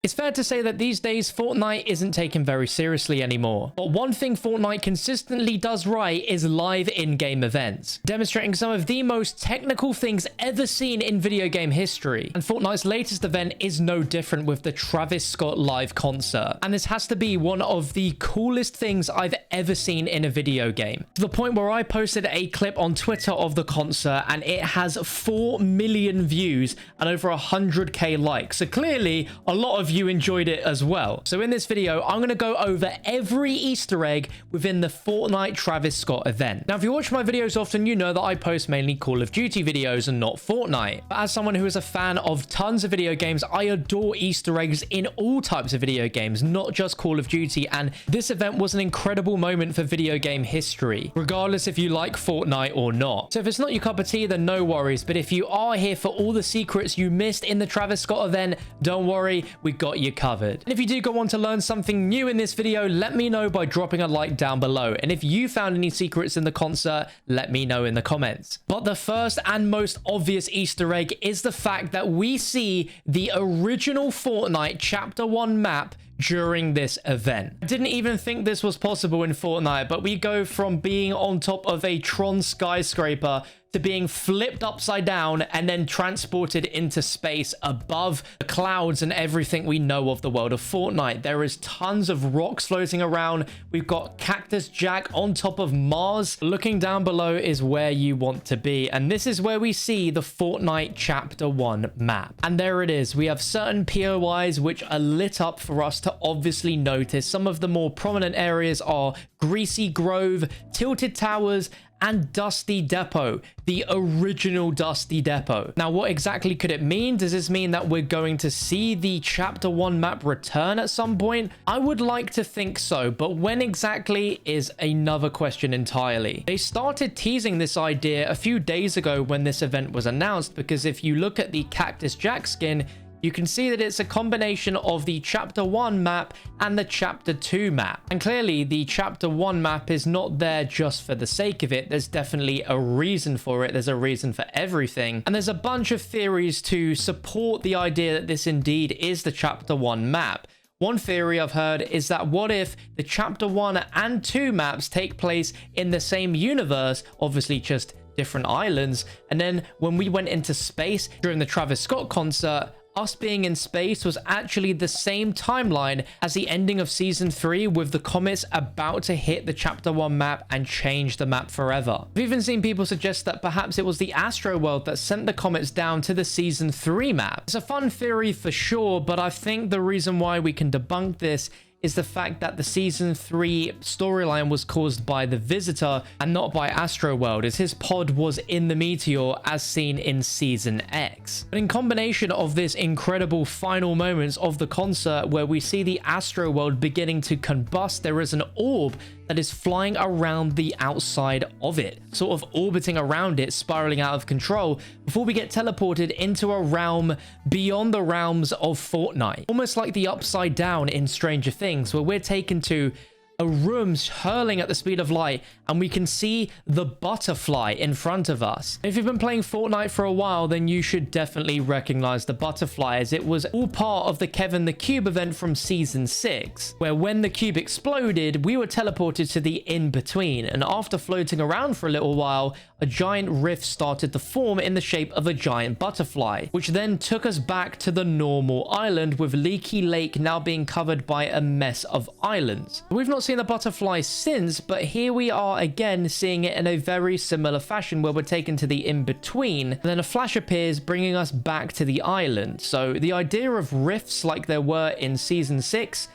It's fair to say that these days Fortnite isn't taken very seriously anymore, but one thing Fortnite consistently does right is live in-game events, demonstrating some of the most technical things ever seen in video game history. And Fortnite's latest event is no different with the Travis Scott live concert, and this has to be one of the coolest things I've ever seen in a video game, to the point where I posted a clip on Twitter of the concert and it has 4 million views and over 100k likes, so clearly a lot of you enjoyed it as well. So in this video, I'm going to go over every Easter egg within the Fortnite Travis Scott event. Now, if you watch my videos often, you know that I post mainly Call of Duty videos and not Fortnite. But as someone who is a fan of tons of video games, I adore Easter eggs in all types of video games, not just Call of Duty. And this event was an incredible moment for video game history, regardless if you like Fortnite or not. So if it's not your cup of tea, then no worries. But if you are here for all the secrets you missed in the Travis Scott event, don't worry, we got you covered. And if you do go on to learn something new in this video, let me know by dropping a like down below. And if you found any secrets in the concert, let me know in the comments. But the first and most obvious Easter egg is the fact that we see the original Fortnite Chapter 1 map during this event. I didn't even think this was possible in Fortnite, but we go from being on top of a Tron skyscraper to being flipped upside down and then transported into space above the clouds and everything we know of the world of Fortnite. There is tons of rocks floating around. We've got Cactus Jack on top of Mars. Looking down below is where you want to be. And this is where we see the Fortnite Chapter 1 map. And there it is. We have certain POIs which are lit up for us to obviously notice. Some of the more prominent areas are Greasy Grove, Tilted Towers, and Dusty Depot, the original Dusty Depot. Now, what exactly could it mean? Does this mean that we're going to see the Chapter 1 map return at some point? I would like to think so, but when exactly is another question entirely. They started teasing this idea a few days ago when this event was announced, because if you look at the Cactus Jack skin, you can see that it's a combination of the Chapter 1 map and the Chapter 2 map. And clearly, the Chapter 1 map is not there just for the sake of it. There's definitely a reason for it. There's a reason for everything. And there's a bunch of theories to support the idea that this indeed is the Chapter 1 map. One theory I've heard is that what if the Chapter 1 and 2 maps take place in the same universe, obviously just different islands, and then when we went into space during the Travis Scott concert, us being in space was actually the same timeline as the ending of season 3, with the comets about to hit the Chapter 1 map and change the map forever. I've even seen people suggest that perhaps it was the Astro World that sent the comets down to the season 3 map. It's a fun theory for sure, but I think the reason why we can debunk this is the fact that the season 3 storyline was caused by the Visitor and not by Astroworld, as his pod was in the meteor as seen in season X. But in combination of this incredible final moments of the concert where we see the Astroworld beginning to combust, there is an orb that is flying around the outside of it, sort of orbiting around it, spiraling out of control, before we get teleported into a realm beyond the realms of Fortnite. Almost like the Upside Down in Stranger Things, where we're taken to a room hurling at the speed of light and we can see the butterfly in front of us. If you've been playing Fortnite for a while, then you should definitely recognize the butterfly, as it was all part of the Kevin the Cube event from season 6, where when the cube exploded, we were teleported to the in-between, and after floating around for a little while, a giant rift started to form in the shape of a giant butterfly, which then took us back to the normal island, with Leaky Lake now being covered by a mess of islands. We've not seen the butterfly since, but here we are again seeing it in a very similar fashion, where we're taken to the in-between and then a flash appears bringing us back to the island. So the idea of rifts like there were in season 6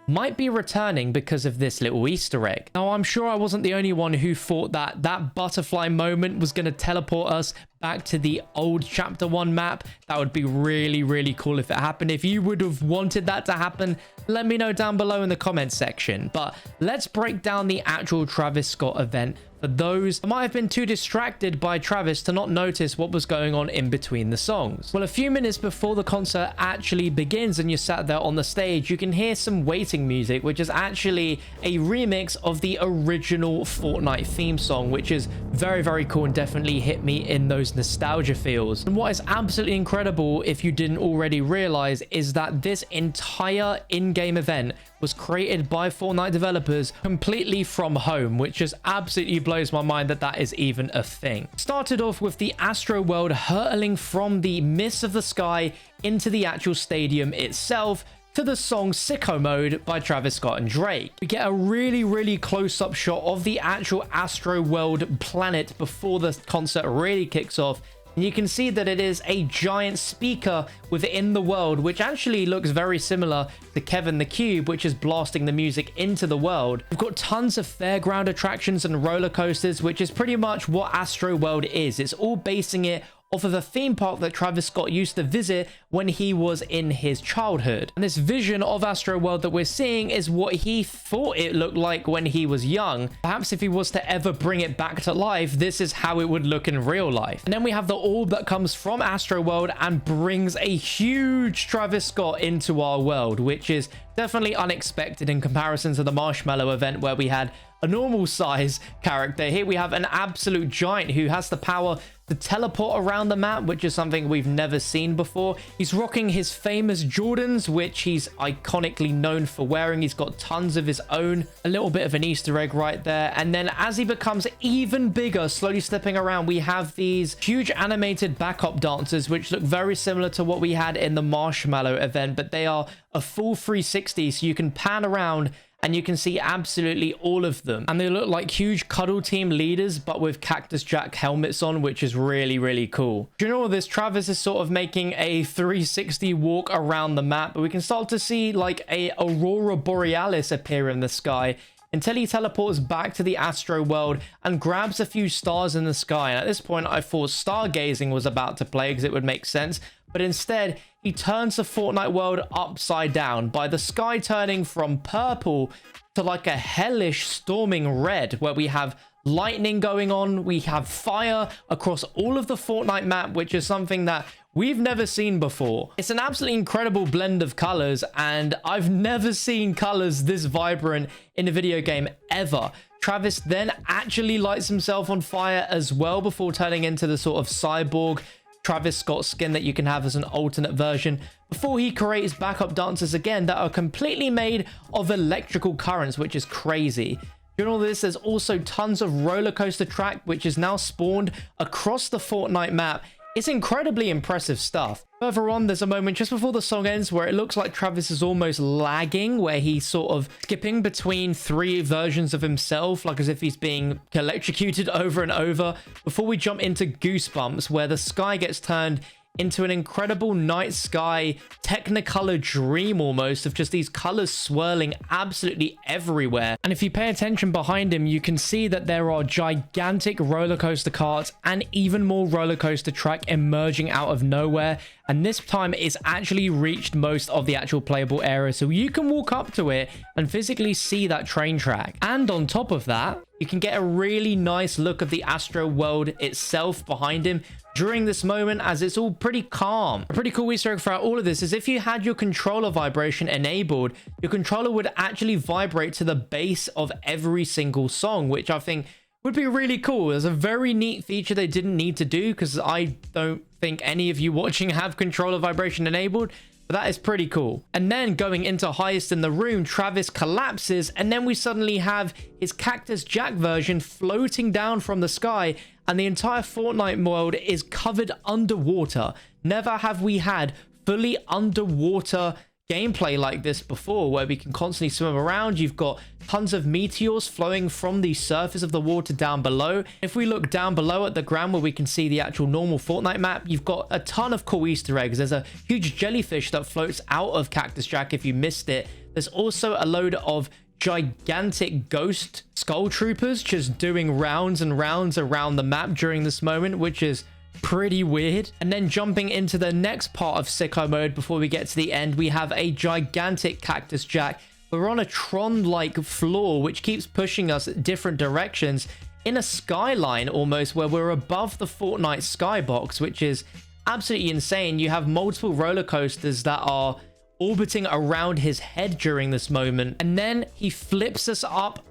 might be returning because of this little Easter egg. Now, I'm sure I wasn't the only one who thought that that butterfly moment was going to teleport us back to the old Chapter 1 map. That would be really, really cool if it happened. If you would have wanted that to happen, let me know down below in the comments section. But let's break down the actual Travis Scott event for those who might have been too distracted by Travis to not notice what was going on in between the songs. Well, a few minutes before the concert actually begins and you're sat there on the stage, you can hear some waiting music, which is actually a remix of the original Fortnite theme song, which is very, very cool and definitely hit me in those those nostalgia feels. And what is absolutely incredible, if you didn't already realize, is that this entire in-game event was created by Fortnite developers completely from home, which just absolutely blows my mind that that is even a thing. Started off with the Astro World hurtling from the mist of the sky into the actual stadium itself, to the song Sicko Mode by Travis Scott and Drake. We get a really close-up shot of the actual Astro World planet before the concert really kicks off. And you can see that it is a giant speaker within the world, which actually looks very similar to Kevin the Cube, which is blasting the music into the world. We've got tons of fairground attractions and roller coasters, which is pretty much what Astro World is. It's all basing it off of a theme park that Travis Scott used to visit when he was in his childhood. And this vision of Astro World that we're seeing is what he thought it looked like when he was young. Perhaps if he was to ever bring it back to life, this is how it would look in real life. And then we have the orb that comes from Astro World and brings a huge Travis Scott into our world, which is definitely unexpected in comparison to the Marshmallow event where we had a normal size character. Here we have an absolute giant who has the power to teleport around the map, which is something we've never seen before. He's rocking his famous Jordans, which he's iconically known for wearing. He's got tons of his own. A little bit of an Easter egg right there. And then as he becomes even bigger, slowly stepping around, we have these huge animated backup dancers, which look very similar to what we had in the Marshmallow event, but they are a full 360, so you can pan around and you can see absolutely all of them. And they look like huge cuddle team leaders, but with Cactus Jack helmets on, which is really cool. During all of this, Travis is sort of making a 360 walk around the map, but we can start to see like a Aurora Borealis appear in the sky until he teleports back to the Astro World and grabs a few stars in the sky. And at this point, I thought stargazing was about to play because it would make sense. But instead, he turns the Fortnite world upside down by the sky turning from purple to like a hellish storming red, where we have lightning going on. We have fire across all of the Fortnite map, which is something that we've never seen before. It's an absolutely incredible blend of colors, and I've never seen colors this vibrant in a video game ever. Travis then actually lights himself on fire as well before turning into the sort of cyborg Travis Scott skin that you can have as an alternate version, before he creates backup dancers again that are completely made of electrical currents, which is crazy. During all this, there's also tons of roller coaster track, which is now spawned across the Fortnite map. It's incredibly impressive stuff. Further on, there's a moment just before the song ends where it looks like Travis is almost lagging, where he's sort of skipping between 3 versions of himself, like as if he's being electrocuted over and over, before we jump into Goosebumps, where the sky gets turned into an incredible night sky technicolor dream almost, of just these colors swirling absolutely everywhere. And if you pay attention behind him, you can see that there are gigantic roller coaster carts and even more roller coaster track emerging out of nowhere. And this time it's actually reached most of the actual playable area, so you can walk up to it and physically see that train track. And on top of that, you can get a really nice look of the Astro World itself behind him during this moment, as it's all pretty calm. A pretty cool Easter egg throughout all of this is if you had your controller vibration enabled, your controller would actually vibrate to the bass of every single song, which I think would be really cool. There's a very neat feature they didn't need to do, because I don't think any of you watching have controller vibration enabled, but that is pretty cool. And then going into highest in the room, Travis collapses, and then we suddenly have his Cactus Jack version floating down from the sky, and the entire Fortnite world is covered underwater. Never have we had fully underwater gameplay like this before, where we can constantly swim around. You've got tons of meteors flowing from the surface of the water down below. If we look down below at the ground where we can see the actual normal Fortnite map, you've got a ton of cool Easter eggs. There's a huge jellyfish that floats out of Cactus Jack if you missed it. There's also a load of gigantic ghost skull troopers just doing rounds and rounds around the map during this moment, which is pretty weird. And then jumping into the next part of Sicko Mode before we get to the end, we have a gigantic Cactus Jack. We're on a Tron-like floor, which keeps pushing us different directions in a skyline almost, where we're above the Fortnite skybox, which is absolutely insane. You have multiple roller coasters that are orbiting around his head during this moment, and then he flips us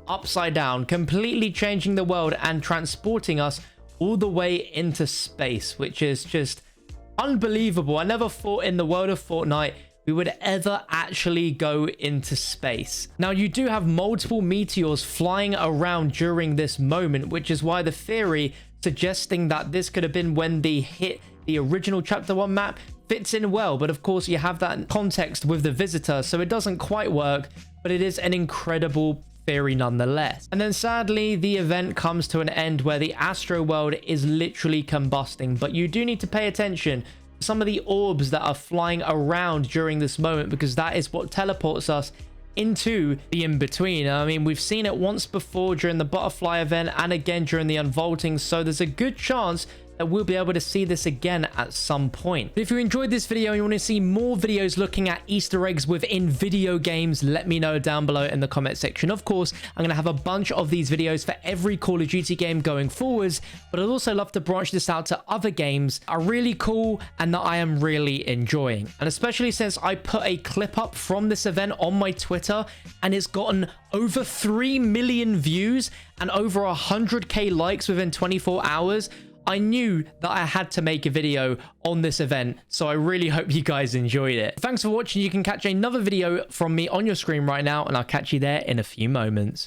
upside down, completely changing the world and transporting us all the way into space, which is just unbelievable. I never thought in the world of Fortnite we would ever actually go into space. Now, you do have multiple meteors flying around during this moment, which is why the theory suggesting that this could have been when they hit the original chapter 1 map fits in well. But of course, you have that context with the visitor, so it doesn't quite work, but it is an incredible theory nonetheless. And then sadly, the event comes to an end where the astro world is literally combusting, but you do need to pay attention to some of the orbs that are flying around during this moment, because that is what teleports us into the in-between. I mean, we've seen it once before during the butterfly event and again during the unvaulting, so there's a good chance that we'll be able to see this again at some point. But if you enjoyed this video and you want to see more videos looking at Easter eggs within video games, let me know down below in the comment section. Of course, I'm going to have a bunch of these videos for every Call of Duty game going forwards, but I'd also love to branch this out to other games that are really cool and that I am really enjoying. And especially since I put a clip up from this event on my Twitter and it's gotten over 3 million views and over 100k likes within 24 hours, I knew that I had to make a video on this event, so I really hope you guys enjoyed it. Thanks for watching. You can catch another video from me on your screen right now, and I'll catch you there in a few moments.